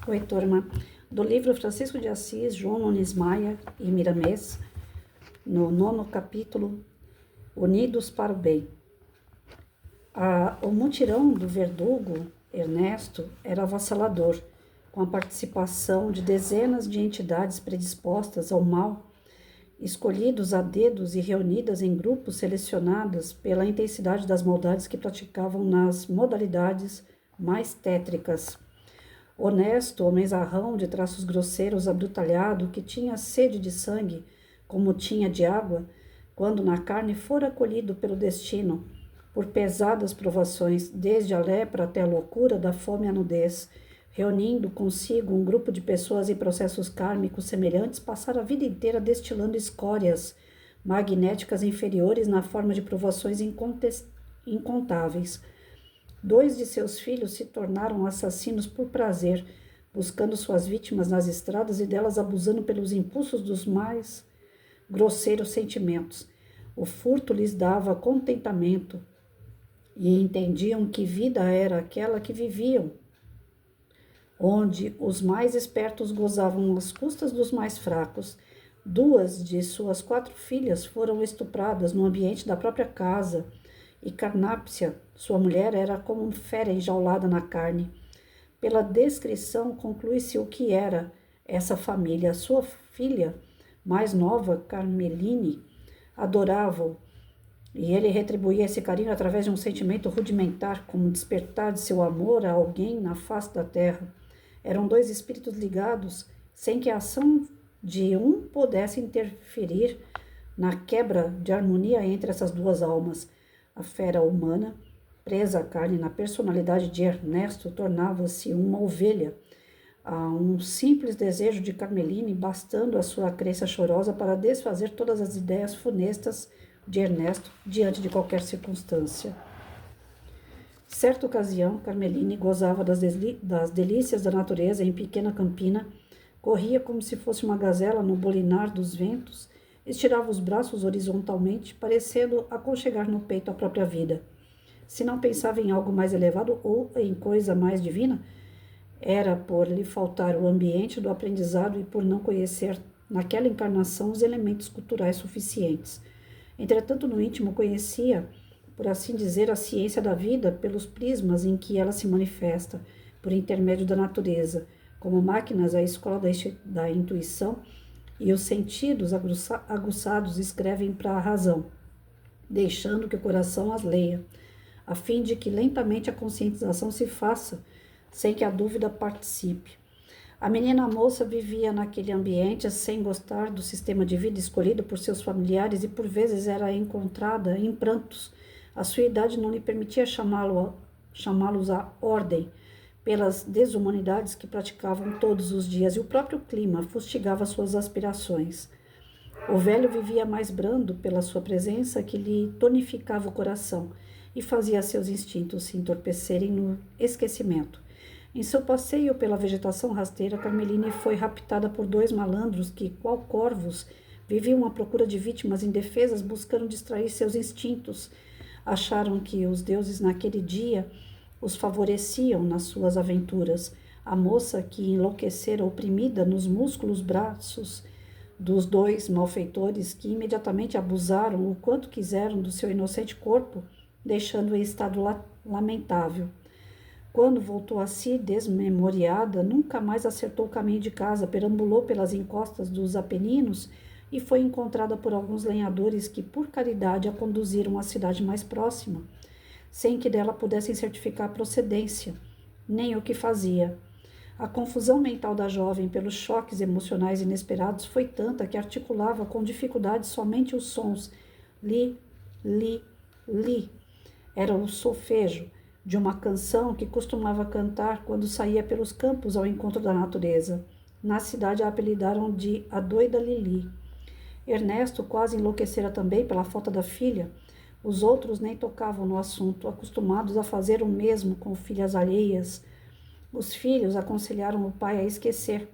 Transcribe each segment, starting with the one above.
Oi, turma. Do livro Francisco de Assis, João Nunes Maia e Miramês, no 9º capítulo, Unidos para o Bem. O mutirão do verdugo Ernesto era avassalador, com a participação de dezenas de entidades predispostas ao mal, escolhidos a dedos e reunidas em grupos selecionados pela intensidade das maldades que praticavam nas modalidades mais tétricas. Honesto, homenzarrão de traços grosseiros, abrutalhado, que tinha sede de sangue, como tinha de água, quando na carne fora acolhido pelo destino, por pesadas provações, desde a lepra até a loucura da fome e a nudez, reunindo consigo um grupo de pessoas em processos kármicos semelhantes, passara a vida inteira destilando escórias magnéticas inferiores na forma de provações incontáveis. 2 de seus filhos se tornaram assassinos por prazer, buscando suas vítimas nas estradas e delas abusando pelos impulsos dos mais grosseiros sentimentos. O furto lhes dava contentamento e entendiam que vida era aquela que viviam, onde os mais espertos gozavam às custas dos mais fracos. 2 de suas 4 filhas foram estupradas no ambiente da própria casa, e Carnápcia, sua mulher, era como fera enjaulada na carne. Pela descrição, conclui-se o que era essa família. Sua filha mais nova, Carmeline, adorava-o, e ele retribuía esse carinho através de um sentimento rudimentar, como despertar de seu amor a alguém na face da terra. Eram 2 espíritos ligados, sem que a ação de um pudesse interferir na quebra de harmonia entre essas 2 almas. A fera humana, presa à carne na personalidade de Ernesto, tornava-se uma ovelha, a um simples desejo de Carmeline, bastando a sua crença chorosa para desfazer todas as ideias funestas de Ernesto diante de qualquer circunstância. Certa ocasião, Carmeline gozava das delícias da natureza em pequena campina, corria como se fosse uma gazela no bolinar dos ventos, estirava os braços horizontalmente, parecendo aconchegar no peito a própria vida. Se não pensava em algo mais elevado ou em coisa mais divina, era por lhe faltar o ambiente do aprendizado e por não conhecer naquela encarnação os elementos culturais suficientes. Entretanto, no íntimo conhecia, por assim dizer, a ciência da vida pelos prismas em que ela se manifesta, por intermédio da natureza, como máquinas a escola da intuição, e os sentidos aguçados escrevem para a razão, deixando que o coração as leia, a fim de que lentamente a conscientização se faça, sem que a dúvida participe. A menina moça vivia naquele ambiente sem gostar do sistema de vida escolhido por seus familiares e por vezes era encontrada em prantos. A sua idade não lhe permitia chamá-los à ordem, pelas desumanidades que praticavam todos os dias, e o próprio clima fustigava suas aspirações. O velho vivia mais brando pela sua presença, que lhe tonificava o coração e fazia seus instintos se entorpecerem no esquecimento. Em seu passeio pela vegetação rasteira, Carmeline foi raptada por 2 malandros que, qual corvos, viviam à procura de vítimas indefesas, buscando distrair seus instintos. Acharam que os deuses naquele dia os favoreciam nas suas aventuras. A moça, que enlouquecera oprimida nos músculos braços dos 2 malfeitores, que imediatamente abusaram o quanto quiseram do seu inocente corpo, deixando-o em estado lamentável. Quando voltou a si, desmemoriada, nunca mais acertou o caminho de casa, perambulou pelas encostas dos Apeninos e foi encontrada por alguns lenhadores que, por caridade, a conduziram à cidade mais próxima, sem que dela pudessem certificar a procedência, nem o que fazia. A confusão mental da jovem pelos choques emocionais inesperados foi tanta que articulava com dificuldade somente os sons li, li, li. Era o solfejo de uma canção que costumava cantar quando saía pelos campos ao encontro da natureza. Na cidade a apelidaram de a doida Lili. Ernesto quase enlouquecera também pela falta da filha. Os outros nem tocavam no assunto, acostumados a fazer o mesmo com filhas alheias. Os filhos aconselharam o pai a esquecer,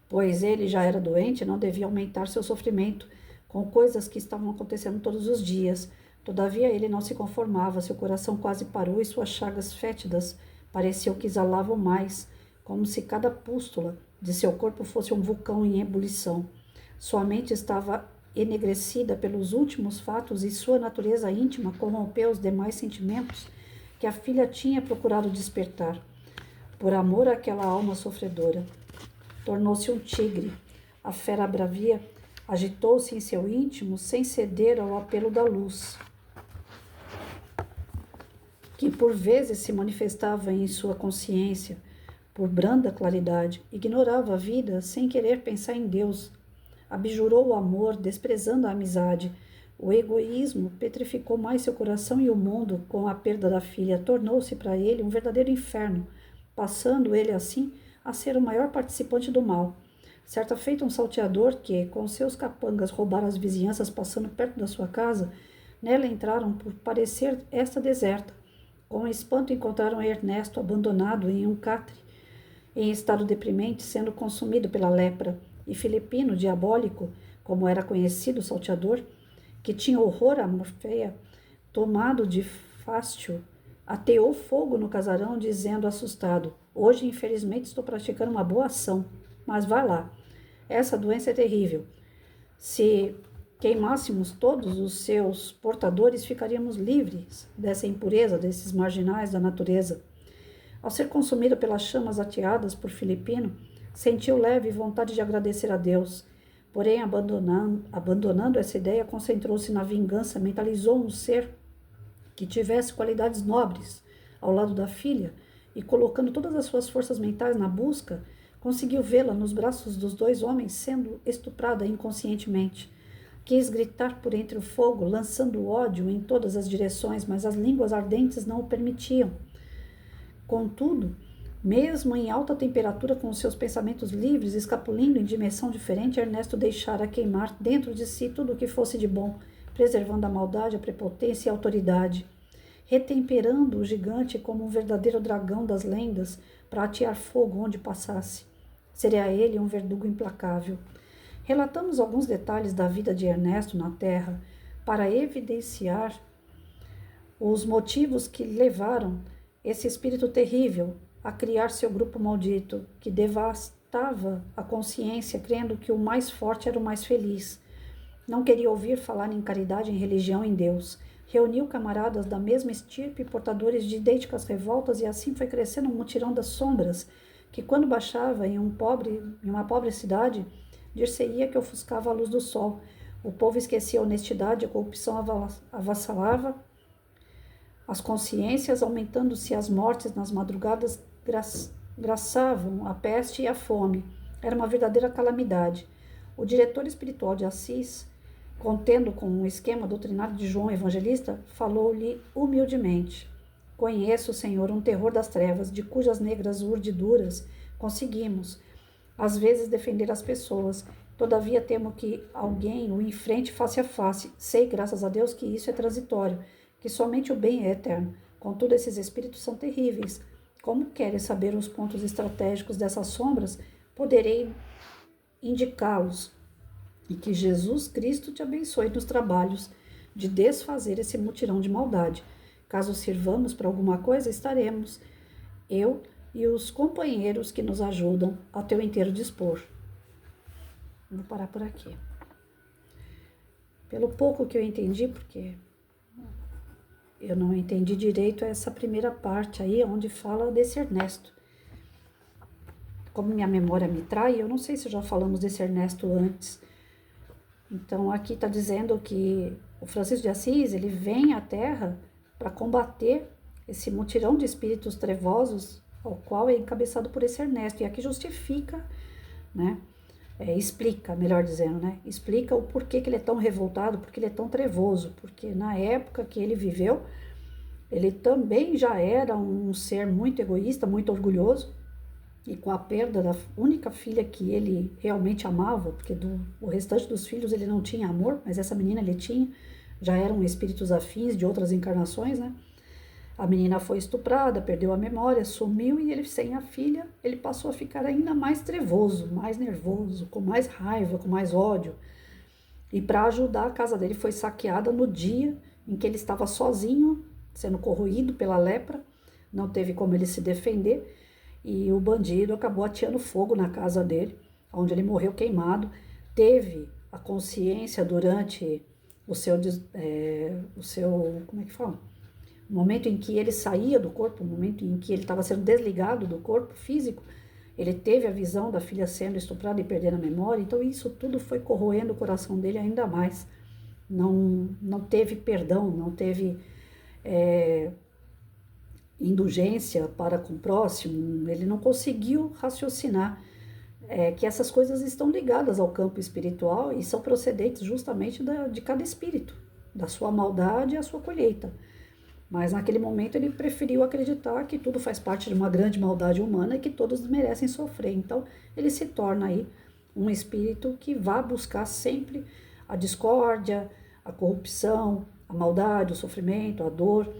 pois ele já era doente e não devia aumentar seu sofrimento com coisas que estavam acontecendo todos os dias. Todavia ele não se conformava, seu coração quase parou e suas chagas fétidas pareciam que exalavam mais, como se cada pústula de seu corpo fosse um vulcão em ebulição. Sua mente estava enegrecida pelos últimos fatos e sua natureza íntima corrompeu os demais sentimentos que a filha tinha procurado despertar. Por amor àquela alma sofredora, tornou-se um tigre. A fera bravia agitou-se em seu íntimo sem ceder ao apelo da luz, que por vezes se manifestava em sua consciência, por branda claridade, ignorava a vida sem querer pensar em Deus, abjurou o amor, desprezando a amizade. O egoísmo petrificou mais seu coração e o mundo, com a perda da filha, tornou-se para ele um verdadeiro inferno, passando ele assim a ser o maior participante do mal. Certa feita, um salteador que, com seus capangas, roubara as vizinhanças passando perto da sua casa, nela entraram por parecer esta deserta. Com espanto encontraram Ernesto abandonado em um catre, em estado deprimente, sendo consumido pela lepra, e Filipino, diabólico, como era conhecido o salteador, que tinha horror à Morfeia, tomado de fástio, ateou fogo no casarão, dizendo assustado: hoje, infelizmente, estou praticando uma boa ação, mas vá lá. Essa doença é terrível. Se queimássemos todos os seus portadores, ficaríamos livres dessa impureza, desses marginais da natureza. Ao ser consumido pelas chamas ateadas por Filipino, sentiu leve vontade de agradecer a Deus. Porém, abandonando essa ideia, concentrou-se na vingança, mentalizou um ser que tivesse qualidades nobres ao lado da filha e, colocando todas as suas forças mentais na busca, conseguiu vê-la nos braços dos dois homens sendo estuprada inconscientemente. Quis gritar por entre o fogo, lançando ódio em todas as direções, mas as línguas ardentes não o permitiam. Contudo, mesmo em alta temperatura, com os seus pensamentos livres, escapulindo em dimensão diferente, Ernesto deixara queimar dentro de si tudo o que fosse de bom, preservando a maldade, a prepotência e a autoridade, retemperando o gigante como um verdadeiro dragão das lendas para atear fogo onde passasse. Seria ele um verdugo implacável. Relatamos alguns detalhes da vida de Ernesto na Terra para evidenciar os motivos que levaram esse espírito terrível a criar seu grupo maldito, que devastava a consciência, crendo que o mais forte era o mais feliz. Não queria ouvir falar em caridade, em religião, em Deus. Reuniu camaradas da mesma estirpe, portadores de idênticas revoltas, e assim foi crescendo um mutirão das sombras, que quando baixava em uma pobre cidade, dir-se-ia que ofuscava a luz do sol. O povo esquecia a honestidade, a corrupção avassalava as consciências, aumentando-se as mortes nas madrugadas, graçavam a peste e a fome. Era uma verdadeira calamidade. O diretor espiritual de Assis, contendo com um esquema doutrinário de João Evangelista, falou-lhe humildemente: conheço, Senhor, um terror das trevas, de cujas negras urdiduras conseguimos, às vezes, defender as pessoas. Todavia, temo que alguém o enfrente face a face. Sei, graças a Deus, que isso é transitório, que somente o bem é eterno. Contudo, esses espíritos são terríveis. Como queres saber os pontos estratégicos dessas sombras, poderei indicá-los. E que Jesus Cristo te abençoe nos trabalhos de desfazer esse mutirão de maldade. Caso sirvamos para alguma coisa, estaremos, eu e os companheiros que nos ajudam, a teu inteiro dispor. Vou parar por aqui. Pelo pouco que eu entendi, porque eu não entendi direito essa primeira parte aí, onde fala desse Ernesto. Como minha memória me trai, eu não sei se já falamos desse Ernesto antes. Então, aqui está dizendo que o Francisco de Assis, ele vem à Terra para combater esse mutirão de espíritos trevosos, ao qual é encabeçado por esse Ernesto. E aqui justifica, né? Explica, melhor dizendo, né? Explica o porquê que ele é tão revoltado, porque ele é tão trevoso. Porque na época que ele viveu, ele também já era um ser muito egoísta, muito orgulhoso. E com a perda da única filha que ele realmente amava, porque o restante dos filhos ele não tinha amor, mas essa menina ele tinha, já eram espíritos afins de outras encarnações, né? A menina foi estuprada, perdeu a memória, sumiu, e ele, sem a filha, ele passou a ficar ainda mais trevoso, mais nervoso, com mais raiva, com mais ódio. E para ajudar, a casa dele foi saqueada no dia em que ele estava sozinho, sendo corroído pela lepra, não teve como ele se defender. e o bandido acabou ateando fogo na casa dele, onde ele morreu queimado. Teve a consciência durante como é que fala? O momento em que ele saía do corpo, o momento em que ele estava sendo desligado do corpo físico, ele teve a visão da filha sendo estuprada e perdendo a memória, então isso tudo foi corroendo o coração dele ainda mais. Não teve perdão, não teve indulgência para com o próximo, ele não conseguiu raciocinar que essas coisas estão ligadas ao campo espiritual e são procedentes justamente de cada espírito, da sua maldade e a sua colheita. Mas naquele momento ele preferiu acreditar que tudo faz parte de uma grande maldade humana e que todos merecem sofrer. Então ele se torna aí um espírito que vai buscar sempre a discórdia, a corrupção, a maldade, o sofrimento, a dor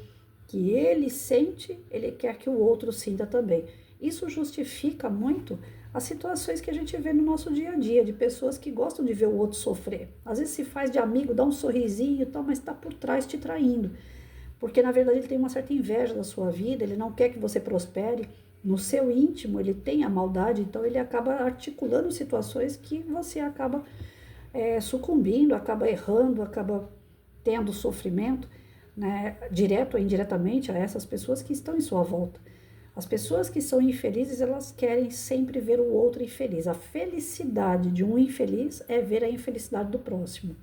que ele sente, ele quer que o outro sinta também. Isso justifica muito as situações que a gente vê no nosso dia a dia, de pessoas que gostam de ver o outro sofrer. Às vezes se faz de amigo, dá um sorrisinho e tal, mas está por trás te traindo. Porque na verdade ele tem uma certa inveja da sua vida, ele não quer que você prospere. No seu íntimo ele tem a maldade, então ele acaba articulando situações que você acaba sucumbindo, acaba errando, acaba tendo sofrimento, né, direto ou indiretamente a essas pessoas que estão em sua volta. As pessoas que são infelizes, elas querem sempre ver o outro infeliz. A felicidade de um infeliz é ver a infelicidade do próximo.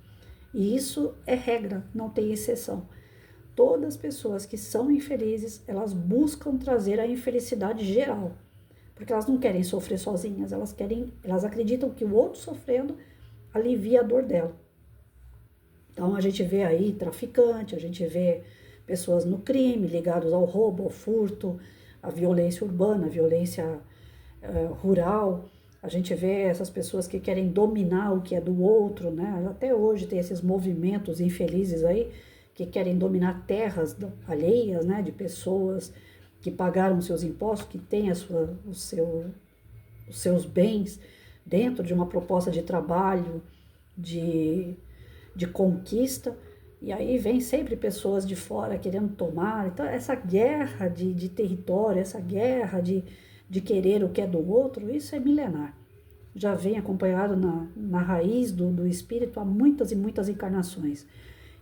E isso é regra, não tem exceção. Todas as pessoas que são infelizes, elas buscam trazer a infelicidade geral. Porque elas não querem sofrer sozinhas, elas acreditam que o outro sofrendo alivia a dor dela. Então a gente vê aí traficante, a gente vê pessoas no crime, ligados ao roubo, ao furto, à violência urbana, à violência rural. A gente vê essas pessoas que querem dominar o que é do outro, né? Até hoje tem esses movimentos infelizes aí, que querem dominar terras alheias, né? De pessoas que pagaram seus impostos, que têm os seus bens dentro de uma proposta de trabalho, de conquista, e aí vem sempre pessoas de fora querendo tomar. Então essa guerra de território, essa guerra de querer o que é do outro, isso é milenar. Já vem acompanhado na raiz do espírito há muitas e muitas encarnações.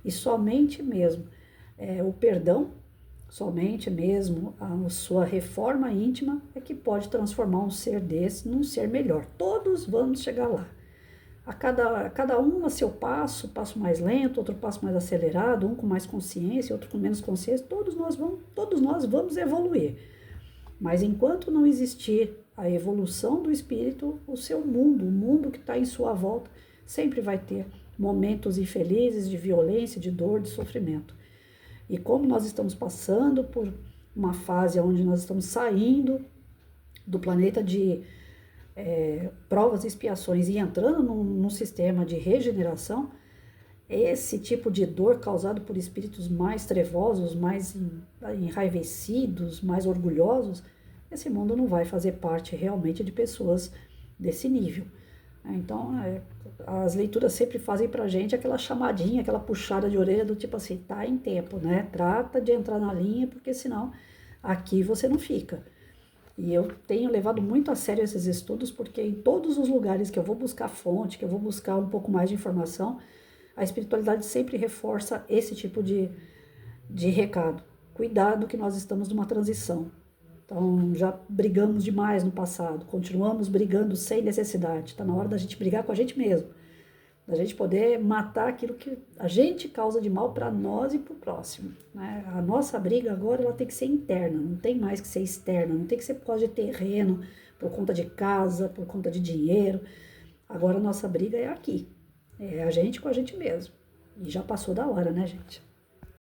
E somente mesmo o perdão, somente mesmo a sua reforma íntima é que pode transformar um ser desse num ser melhor. Todos vamos chegar lá. Cada um a seu passo mais lento, outro passo mais acelerado, um com mais consciência, outro com menos consciência, todos nós vamos evoluir. Mas enquanto não existir a evolução do espírito, o seu mundo, o mundo que está em sua volta, sempre vai ter momentos infelizes de violência, de dor, de sofrimento. E como nós estamos passando por uma fase onde nós estamos saindo do planeta de provas e expiações e entrando num sistema de regeneração, esse tipo de dor causado por espíritos mais trevosos, mais enraivecidos, mais orgulhosos, esse mundo não vai fazer parte realmente de pessoas desse nível. Então, as leituras sempre fazem pra gente aquela chamadinha, aquela puxada de orelha do tipo assim, tá em tempo, né? Trata de entrar na linha, porque senão aqui você não fica. E eu tenho levado muito a sério esses estudos, porque em todos os lugares que eu vou buscar fonte, que eu vou buscar um pouco mais de informação, a espiritualidade sempre reforça esse tipo de recado. Cuidado que nós estamos numa transição. Então, já brigamos demais no passado, continuamos brigando sem necessidade. Está na hora da gente brigar com a gente mesmo, da gente poder matar aquilo que a gente causa de mal para nós e para o próximo, né? A nossa briga agora ela tem que ser interna, não tem mais que ser externa, não tem que ser por causa de terreno, por conta de casa, por conta de dinheiro. Agora a nossa briga é aqui, é a gente com a gente mesmo. E já passou da hora, né, gente?